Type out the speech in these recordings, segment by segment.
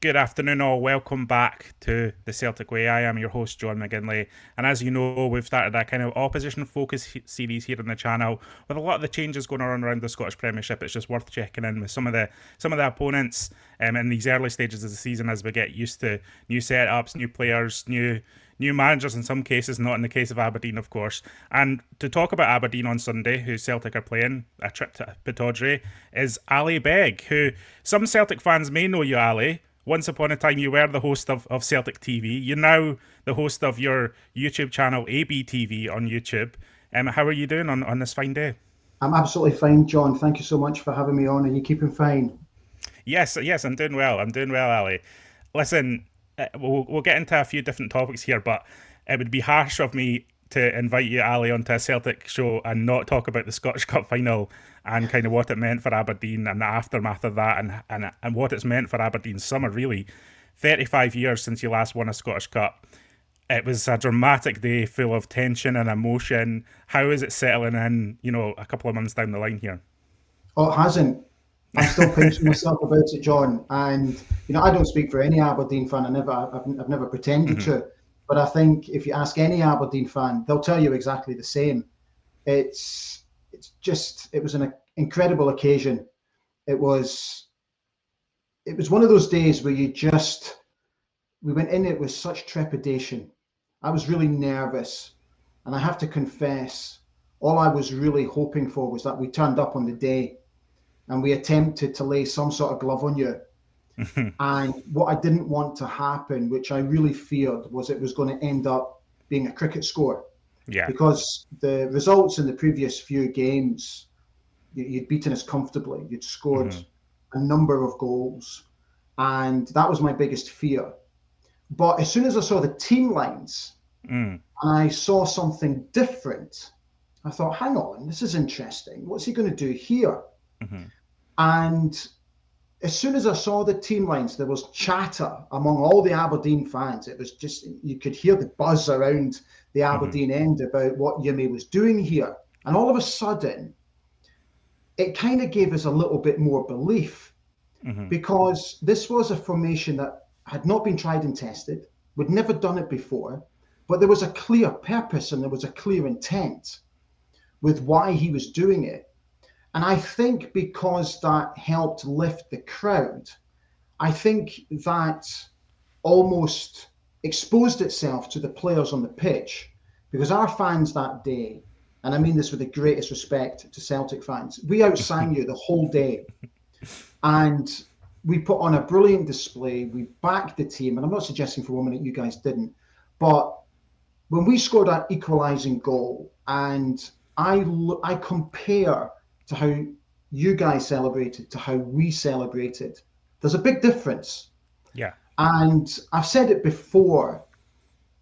Good afternoon, all. Welcome back to the Celtic Way. I am your host, John McGinley. And as you know, we've started a kind of opposition focus series here on the channel. With a lot of the changes going on around the Scottish Premiership, it's just worth checking in with some of the opponents in these early stages of the season as we get used to new setups, new players, new managers in some cases, not in the case of Aberdeen, of course. And to talk about Aberdeen on Sunday, who Celtic are playing, a trip to Pittodrie, is Ali Begg, who some Celtic fans may know you, Ali. Once upon a time, you were the host of Celtic TV. You're now the host of your YouTube channel, ABTV, on YouTube. How are you doing on this fine day? I'm absolutely fine, John. Thank you so much for having me on. And you keeping fine? Yes, I'm doing well. I'm doing well, Ali. Listen, we'll get into a few different topics here, but it would be harsh of me to invite you, Ali, onto a Celtic show and not talk about the Scottish Cup final and kind of what it meant for Aberdeen and the aftermath of that and what it's meant for Aberdeen's summer, really. 35 years since you last won a Scottish Cup. It was a dramatic day full of tension and emotion. How is it settling in, a couple of months down the line here? Oh, it hasn't. I'm still pinching myself about it, John. And I don't speak for any Aberdeen fan. I've never pretended Mm-hmm. to. But I think if you ask any Aberdeen fan, they'll tell you exactly the same. It was an incredible occasion. It was it was one of those days where we went in it with such trepidation. I was really nervous, and I have to confess, all I was really hoping for was that we turned up on the day and we attempted to lay some sort of glove on you. And what I didn't want to happen, which I really feared, was it was going to end up being a cricket score, Yeah. because the results in the previous few games, you'd beaten us comfortably. You'd scored Mm-hmm. a number of goals, and that was my biggest fear. But as soon as I saw the team lines Mm. and I saw something different, I thought, hang on, this is interesting. What's he going to do here? Mm-hmm. And as soon as I saw the team lines, there was chatter among all the Aberdeen fans. It was just, you could hear the buzz around the Mm-hmm. Aberdeen end about what Yumi was doing here. And all of a sudden, it kind of gave us a little bit more belief, Mm-hmm. because this was a formation that had not been tried and tested. We'd never done it before, but there was a clear purpose and there was a clear intent with why he was doing it. And I think because that helped lift the crowd, I think that almost exposed itself to the players on the pitch, because our fans that day, and I mean this with the greatest respect to Celtic fans, we outsang you the whole day. And we put on a brilliant display. We backed the team. And I'm not suggesting for one minute you guys didn't. But when we scored that equalising goal, and I compare to how you guys celebrated to how we celebrated, there's a big difference. Yeah. And I've said it before,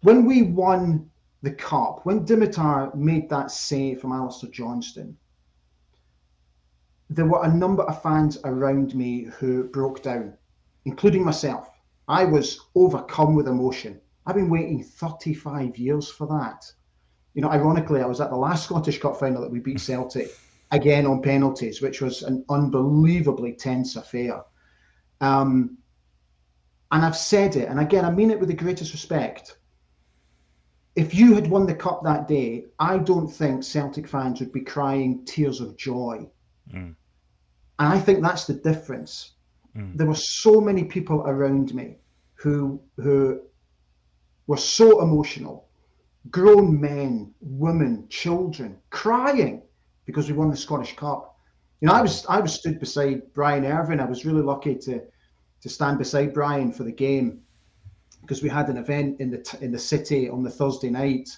when we won the cup, when Dimitar made that save from Alistair Johnston, there were a number of fans around me who broke down, including myself. I was overcome with emotion. I've been waiting 35 years for that. Ironically, I was at the last Scottish Cup final that we beat Celtic, again on penalties, which was an unbelievably tense affair. Um, and I've said it, and again, I mean it with the greatest respect. If you had won the cup that day, I don't think Celtic fans would be crying tears of joy. Mm. And I think that's the difference. Mm. There were so many people around me who were so emotional, grown men, women, children, crying because we won the Scottish Cup. Mm-hmm. I was stood beside Brian Irvine. I was really lucky to stand beside Brian for the game, because we had an event in the city on the Thursday night,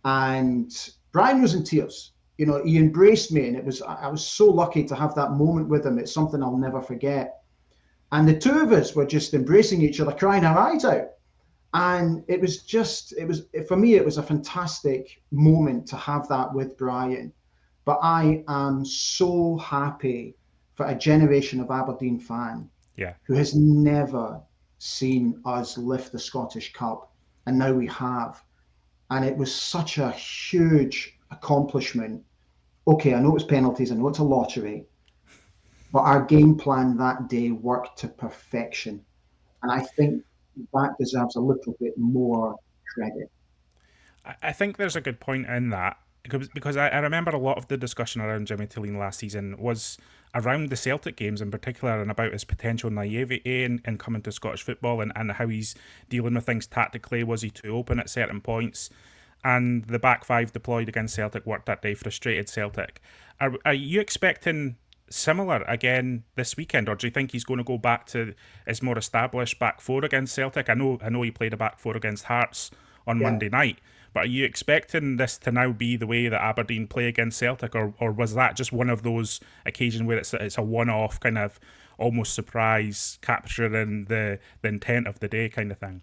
and Brian was in tears. He embraced me, and I was so lucky to have that moment with him. It's something I'll never forget. And the two of us were just embracing each other, crying our eyes out. And for me, it was a fantastic moment to have that with Brian. But I am so happy for a generation of Aberdeen fan Yeah. who has never seen us lift the Scottish Cup, and now we have. And it was such a huge accomplishment. Okay, I know it's penalties, I know it's a lottery, but our game plan that day worked to perfection. And I think that deserves a little bit more credit. I think there's a good point in that because I remember a lot of the discussion around Jimmy Thelin last season was around the Celtic games in particular and about his potential naivety in coming to Scottish football and how he's dealing with things tactically. Was he too open at certain points? And the back five deployed against Celtic worked that day, frustrated Celtic. Are you expecting similar again this weekend, or do you think he's going to go back to his more established back four against Celtic? I know he played a back four against Hearts on Monday night, but are you expecting this to now be the way that Aberdeen play against Celtic, or was that just one of those occasions where it's a one-off kind of almost surprise capturing the intent of the day kind of thing?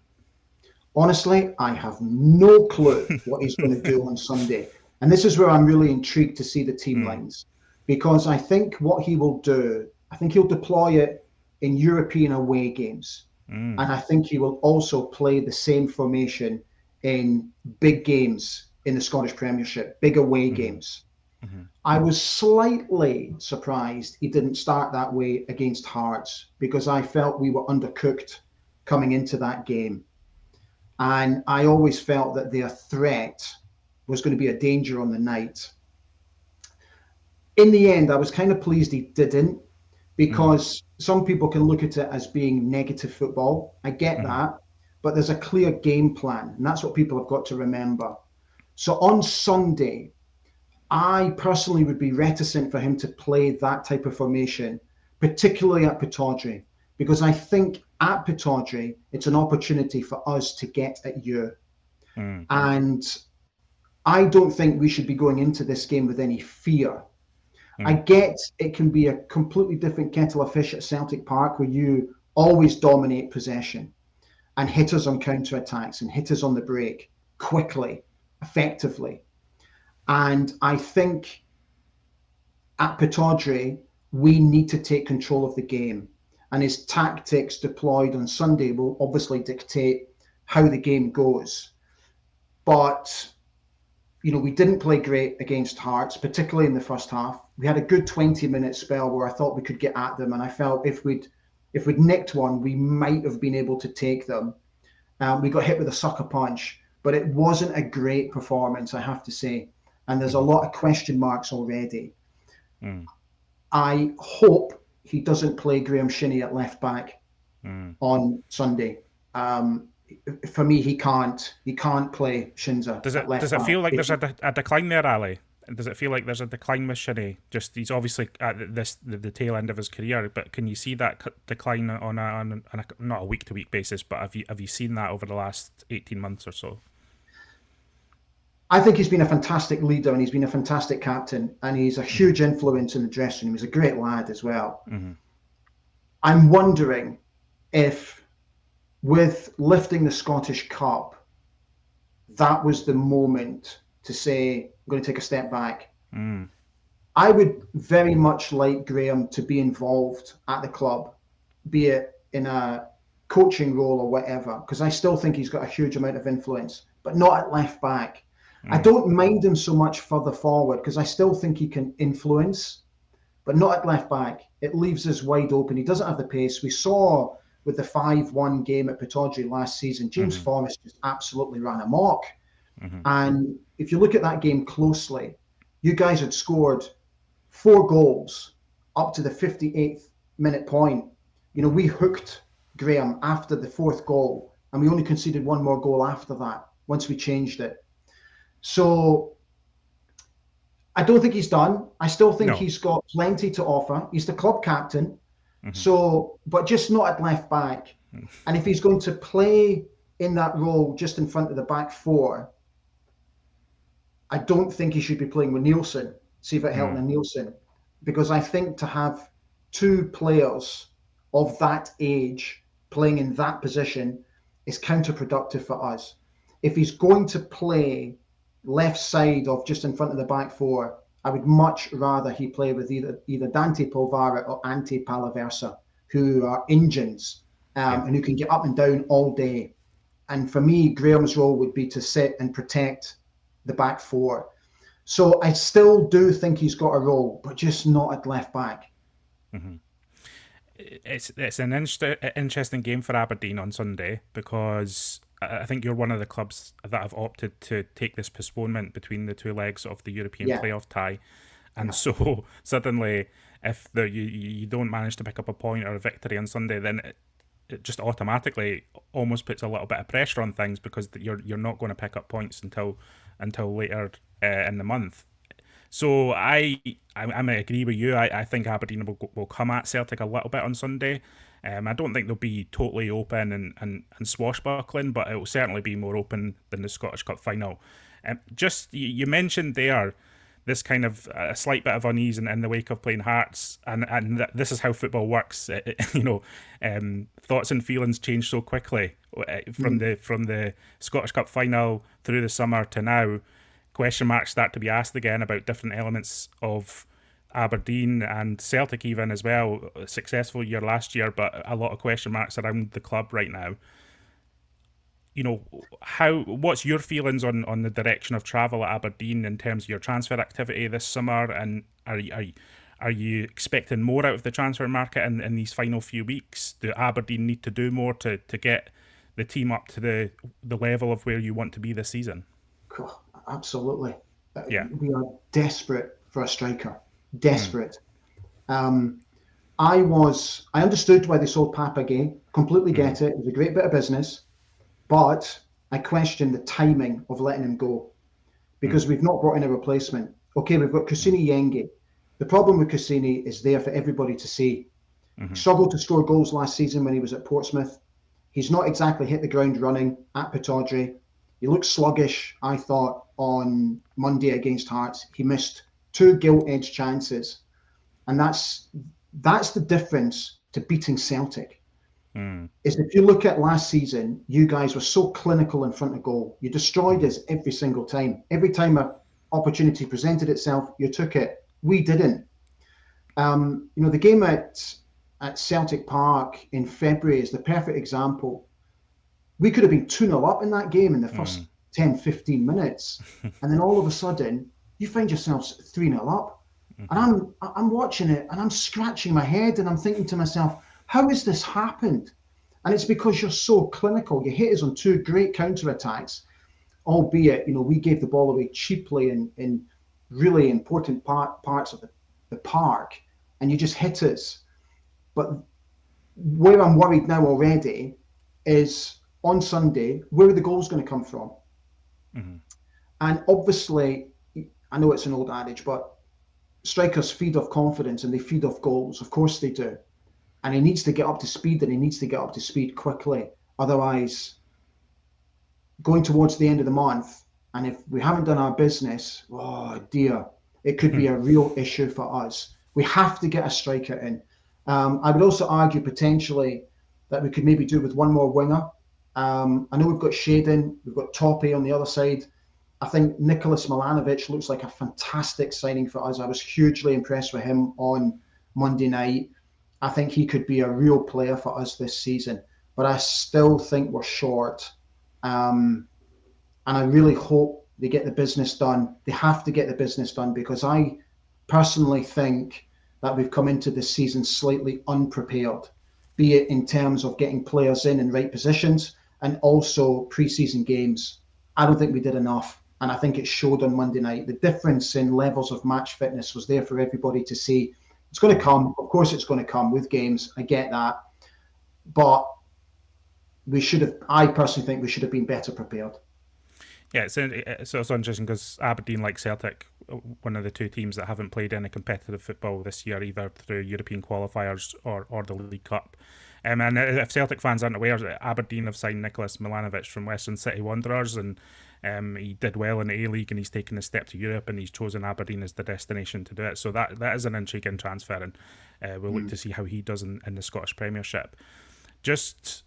Honestly, I have no clue what he's going to do on Sunday. And this is where I'm really intrigued to see the team lines, because I think what he will do, I think he'll deploy it in European away games. And I think he will also play the same formation in big games in the Scottish Premiership, big away games. I was slightly surprised he didn't start that way against Hearts, because I felt we were undercooked coming into that game. And I always felt that their threat was going to be a danger on the night. In the end, I was kind of pleased he didn't, because some people can look at it as being negative football. I get that, but there's a clear game plan, and that's what people have got to remember. So on Sunday, I personally would be reticent for him to play that type of formation, particularly at Pittodrie, because I think at Pittodrie, it's an opportunity for us to get at you. And I don't think we should be going into this game with any fear. I get it can be a completely different kettle of fish at Celtic Park, where you always dominate possession and hit us on counter-attacks and hit us on the break quickly, effectively. And I think at Pittodrie, we need to take control of the game. And his tactics deployed on Sunday will obviously dictate how the game goes. But, we didn't play great against Hearts, particularly in the first half. We had a good 20-minute spell where I thought we could get at them. And I felt if we'd nicked one, we might have been able to take them. We got hit with a sucker punch, but it wasn't a great performance, I have to say. And there's a lot of question marks already. I hope he doesn't play Graham Shinney at left back on Sunday. For me, he can't play Shinza at left back. Does it feel like there's a decline there, Ali? Does it feel like there's a decline with Shinney? Just he's obviously at the tail end of his career, but can you see that decline on a not a week-to-week basis? But have you seen that over the last 18 months or so? I think he's been a fantastic leader, and he's been a fantastic captain, and he's a huge influence in the dressing room. He's a great lad as well. I'm wondering if, with lifting the Scottish Cup, that was the moment to say, I'm going to take a step back. I would very much like Graham to be involved at the club, be it in a coaching role or whatever, because I still think he's got a huge amount of influence, but not at left back. I don't mind him so much further forward, because I still think he can influence, but not at left back. It leaves us wide open. He doesn't have the pace. We saw with the 5-1 game at Pittodrie last season, James Forrest just absolutely ran amok. And if you look at that game closely, you guys had scored 4 goals up to the 58th minute point. We hooked Graham after the 4th goal, and we only conceded 1 more goal after that, once we changed it. So I don't think he's done. I still think he's got plenty to offer. He's the club captain. So, but just not at left back. And if he's going to play in that role just in front of the back four, I don't think he should be playing with Nielsen, Sivert Helton and Nielsen, because I think to have 2 players of that age playing in that position is counterproductive for us. If he's going to play left side of just in front of the back four, I would much rather he play with either Dante Polvara or Ante Palaversa, who are engines and who can get up and down all day. And for me, Graham's role would be to sit and protect the back four. So I still do think he's got a role, but just not at left back. It's an interesting game for Aberdeen on Sunday, because I think you're one of the clubs that have opted to take this postponement between the two legs of the European Yeah, playoff tie, and yeah, so suddenly, if you don't manage to pick up a point or a victory on Sunday, then it just automatically almost puts a little bit of pressure on things, because you're not going to pick up points until later in the month. So I might agree with you. I think Aberdeen will come at Celtic a little bit on Sunday. I don't think they'll be totally open and swashbuckling, but it will certainly be more open than the Scottish Cup final. Just you mentioned there this kind of a slight bit of unease in the wake of playing Hearts, and this is how football works. Thoughts and feelings change so quickly from mm, the Scottish Cup final through the summer to now. Question marks start to be asked again about different elements of Aberdeen and Celtic even as well. A successful year last year, but a lot of question marks around the club right now. What's your feelings on the direction of travel at Aberdeen in terms of your transfer activity this summer, and are you expecting more out of the transfer market in these final few weeks? Do Aberdeen need to do more to get the team up to the level of where you want to be this season? cool, absolutely. Yeah. We are desperate for a striker. Mm. Desperate. Um, I understood why they sold Papa Gay. Completely Mm. get it. It was a great bit of business, but I question the timing of letting him go, Mm. because we've not brought in a replacement. Okay, we've got Mm. Kusini Yenge. The problem with Kusini is there for everybody to see. He Mm. struggled to score goals last season when he was at Portsmouth. He's not exactly hit the ground running at Pittodrie. He looked sluggish, I thought, on Monday against Hearts. He missed two gilt-edged chances, and that's the difference to beating Celtic. Mm. Is if you look at last season, you guys were so clinical in front of goal. You destroyed Mm. us every single time. Every time an opportunity presented itself, you took it. We didn't. The game at Celtic Park in February is the perfect example. We could have been 2-0 up in that game in the Mm. first 10, 15 minutes. And then all of a sudden, you find yourselves 3-0 up. And Mhm. I'm watching it and I'm scratching my head and I'm thinking to myself, how has this happened? And it's because you're so clinical. You hit us on two great counter-attacks, albeit, we gave the ball away cheaply in really important parts of the park, and you just hit us. But where I'm worried now already is on Sunday, where are the goals going to come from? Mhm. And obviously, I know it's an old adage, but strikers feed off confidence and they feed off goals. Of course they do. And he needs to get up to speed, and he needs to get up to speed quickly. Otherwise, going towards the end of the month, and if we haven't done our business, oh dear, it could be a real issue for us. We have to get a striker in. I would also argue potentially that we could maybe do with one more winger. I know we've got Shaden, we've got Toppy on the other side. I think Nicholas Milanovic looks like a fantastic signing for us. I was hugely impressed with him on Monday night. I think he could be a real player for us this season, but I still think we're short. Um, and I really hope they get the business done. They have to get the business done, because I personally think that we've come into this season slightly unprepared, be it in terms of getting players in right positions and also pre-season games. I don't think we did enough. And I think it showed on Monday night. The difference in levels of match fitness was there for everybody to see. It's going to Mhm. come. Of course, it's going to come with games. I get that. But I personally think we should have been better prepared. Yeah, it's interesting because Aberdeen, like Celtic, one of the two teams that haven't played any competitive football this year, either through European qualifiers or the League Cup. And if Celtic fans aren't aware, Aberdeen have signed Nicholas Milanovic from Western City Wanderers, and he did well in the A-League, and he's taken a step to Europe, and he's chosen Aberdeen as the destination to do it. So that is an intriguing transfer, and we'll look to see how he does in the Scottish Premiership. Just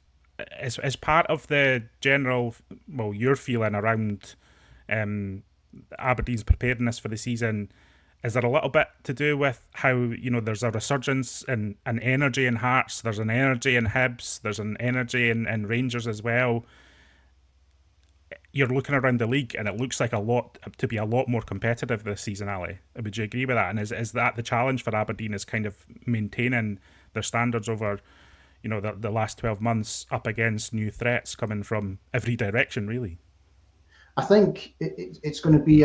as part of the general, well, your feeling around um, Aberdeen's preparedness for the season, is there a little bit to do with how, there's a resurgence and an energy in Hearts, there's an energy in Hibs, there's an energy in Rangers as well. You're looking around the league and it looks like to be a lot more competitive this season, Ali. Would you agree with that? And is that the challenge for Aberdeen, is kind of maintaining their standards over, the last 12 months up against new threats coming from every direction, really. I think it's going to be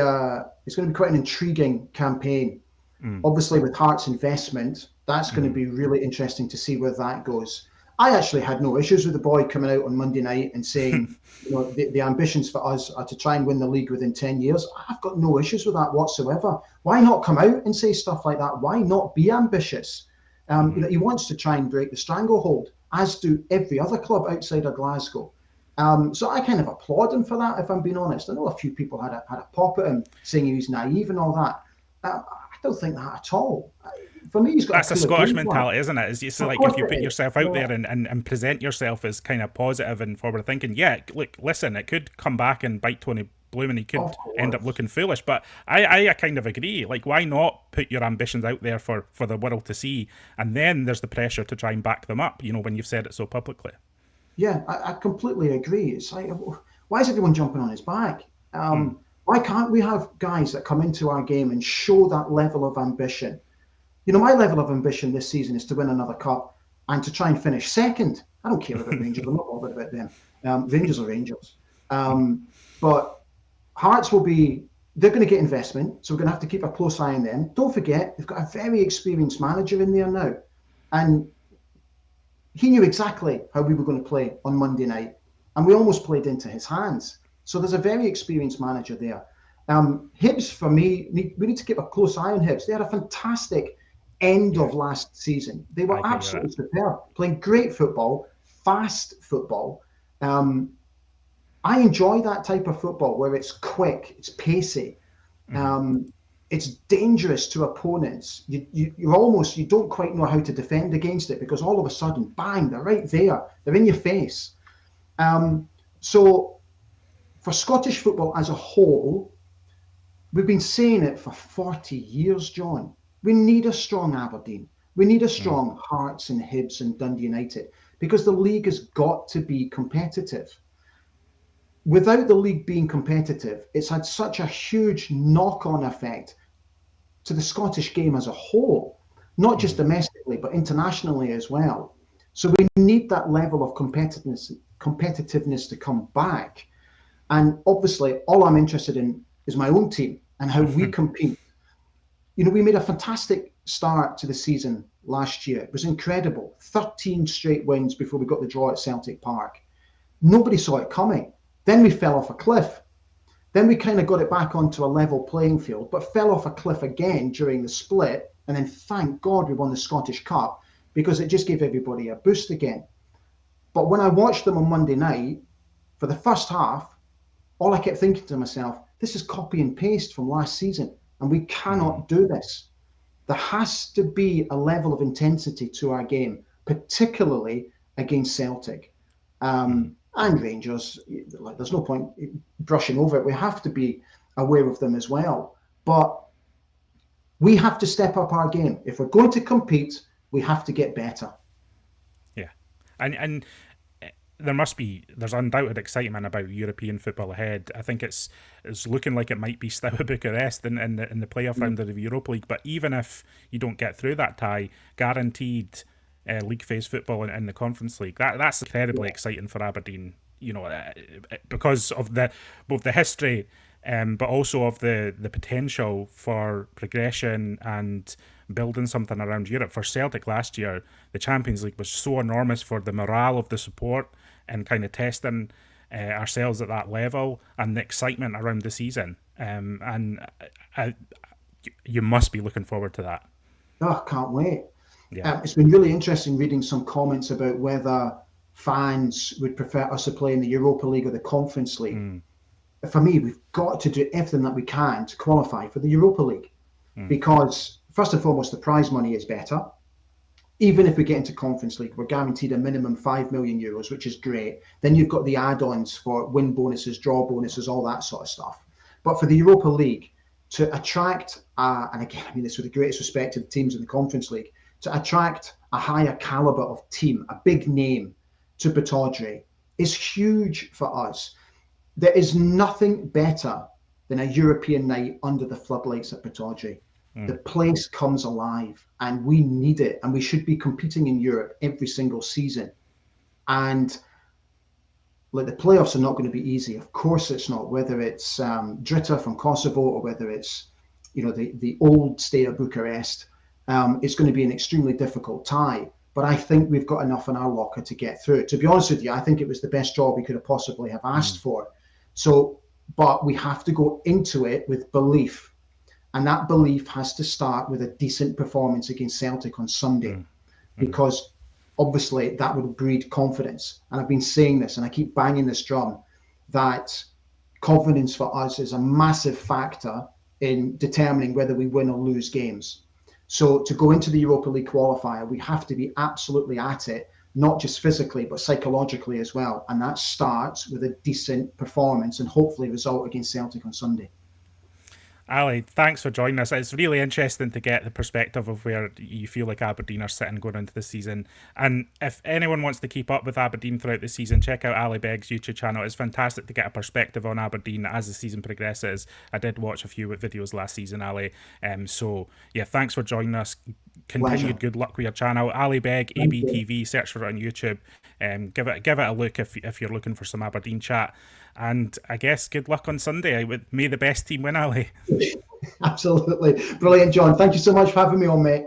quite an intriguing campaign. Obviously, with Hearts' investment, that's going to be really interesting to see where that goes. I actually had no issues with the boy coming out on Monday night and saying, the ambitions for us are to try and win the league within 10 years. I've got no issues with that whatsoever. Why not come out and say stuff like that? Why not be ambitious? He wants to try and break the stranglehold, as do every other club outside of Glasgow. So I kind of applaud him for that, if I'm being honest. I know a few people had a pop at him, saying he was naive and all that. I don't think that at all. For me, he's got that's a Scottish mentality, isn't it? It's like if you put yourself out there and present yourself as kind of positive and forward thinking, look, listen, it could come back and bite Tony Bloom and he could end up looking foolish. But I kind of agree. Like, why not put your ambitions out there for the world to see? And then there's the pressure to try and back them up, when you've said it so publicly. Yeah, I completely agree. It's like, why is everyone jumping on his back? Why can't we have guys that come into our game and show that level of ambition? My level of ambition this season is to win another cup and to try and finish second. I don't care about Rangers. I'm not bothered about them. Rangers are Rangers. But Hearts they're going to get investment, so we're going to have to keep a close eye on them. Don't forget, they've got a very experienced manager in there now. And he knew exactly how we were going to play on Monday night, and we almost played into his hands. So there's a very experienced manager there. Hibs, for me, we need to keep a close eye on Hibs. They had a fantastic end of last season. They were absolutely superb, playing great football, fast football. I enjoy that type of football where it's quick, it's pacey. It's dangerous to opponents. You don't quite know how to defend against it because all of a sudden, bang, they're right there. They're in your face. So for Scottish football as a whole, we've been saying it for 40 years, John. We need a strong Aberdeen. We need a strong Hearts and Hibs and Dundee United because the league has got to be competitive. Without the league being competitive, it's had such a huge knock-on effect to the Scottish game as a whole, not just domestically, but internationally as well. So we need that level of competitiveness to come back. And obviously, all I'm interested in is my own team and how we compete. We made a fantastic start to the season last year. It was incredible. 13 straight wins before we got the draw at Celtic Park. Nobody saw it coming. Then we fell off a cliff. Then we kind of got it back onto a level playing field, but fell off a cliff again during the split. And then thank God we won the Scottish Cup because it just gave everybody a boost again. But when I watched them on Monday night, for the first half, all I kept thinking to myself, this is copy and paste from last season, and we cannot do this. There has to be a level of intensity to our game, particularly against Celtic. And Rangers, there's no point brushing over it. We have to be aware of them as well. But we have to step up our game. If we're going to compete, we have to get better. Yeah. And there's undoubted excitement about European football ahead. I think it's looking like it might be Steaua Bucharest in the playoff round of the Europa League. But even if you don't get through that tie, guaranteed league phase football in the Conference League. That's incredibly exciting for Aberdeen, because of both the history, but also of the potential for progression and building something around Europe. For Celtic last year, the Champions League was so enormous for the morale of the support and kind of testing ourselves at that level and the excitement around the season. You must be looking forward to that. Oh, can't wait. Yeah. It's been really interesting reading some comments about whether fans would prefer us to play in the Europa League or the Conference League. For me, we've got to do everything that we can to qualify for the Europa League because, first and foremost, the prize money is better. Even if we get into Conference League, we're guaranteed a minimum €5 million, which is great. Then you've got the add-ons for win bonuses, draw bonuses, all that sort of stuff. But for the Europa League, to attract, and again, I mean this with the greatest respect to the teams in the Conference League, to attract a higher caliber of team, a big name to Pittodrie is huge for us. There is nothing better than a European night under the floodlights at Pittodrie. The place comes alive, and we need it, and we should be competing in Europe every single season. And like, the playoffs are not going to be easy. Of course it's not, whether it's Drita from Kosovo or whether it's, the old state of Bucharest. It's going to be an extremely difficult tie. But I think we've got enough in our locker to get through. To be honest with you, I think it was the best job we could have possibly have asked for. So, but we have to go into it with belief. And that belief has to start with a decent performance against Celtic on Sunday. Because obviously that would breed confidence. And I've been saying this, and I keep banging this drum, that confidence for us is a massive factor in determining whether we win or lose games. So to go into the Europa League qualifier, we have to be absolutely at it, not just physically, but psychologically as well. And that starts with a decent performance and hopefully result against Celtic on Sunday. Ali, thanks for joining us. It's really interesting to get the perspective of where you feel like Aberdeen are sitting going into the season. And if anyone wants to keep up with Aberdeen throughout the season, check out Ali Begg's YouTube channel. It's fantastic to get a perspective on Aberdeen as the season progresses. I did watch a few videos last season, Ali. So, yeah, thanks for joining us. Continued good luck with your channel. Ali Begg, ABTV, search for it on YouTube. Give it a look if you're looking for some Aberdeen chat. And I guess good luck on Sunday. May the best team win, Ali. Absolutely. Brilliant, John. Thank you so much for having me on, mate.